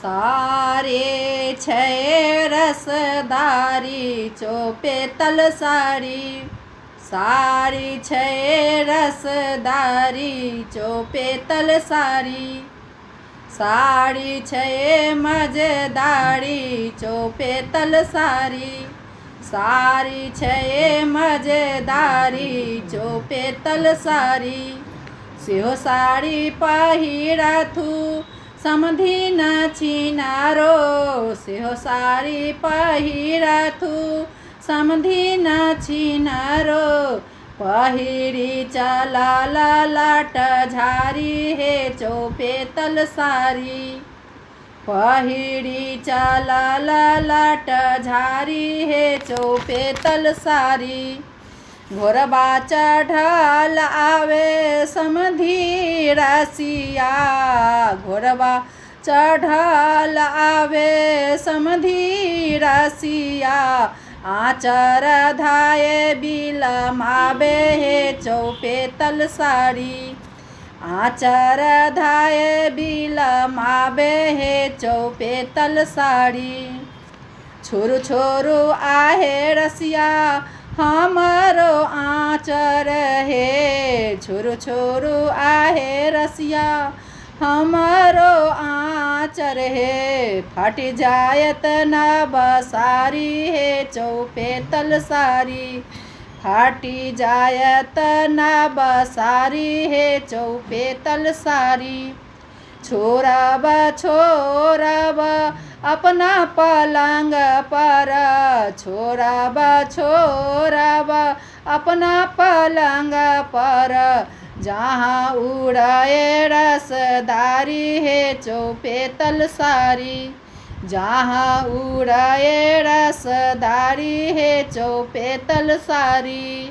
सारे छै रसदारी चोपे तल साड़ी। साड़ी छै रसदारी चोपे तल साड़ी। साड़ी छै मजेदारी चोपे तल साड़ी। साड़ी छै मजेदारी चोपे तल साड़ी। सेहो साड़ी पहिरथु समधि न चिनारो। सेहो साड़ी पहिरथु समधि न चिनारो। पहिरी चलल लाट झारी हे चोपे तल साड़ी। पहिरी चलल लाट झारी हे चोपे तल साड़ी। घोरबा चढ़ल आवे समधि रसिया। घोरबा चढ़ल आवे समधि रसिया। आँचर धाये बिलमावे हे चोपे तल साड़ी। आँचर धाये बिलमावे हे चोपे तल साड़ी। छोरु छोरु आहे रसिया हमरो आँचर हे। छोरु छोरु आहे रसिया हमरो आँचर हे। फट जायत नब साड़ी हे चोपे तल साड़ी। फाटी जायत नब साड़ी हे चोपे तल साड़ी। छोड़ब छोड़ब अपना पलंग पर। छोड़ब छोड़ब अपना पलंग पर। जहाँ उड़े रसदारी हे चोपे तल साड़ी। जहाँ उड़े रसदारी हे चोपे तल साड़ी।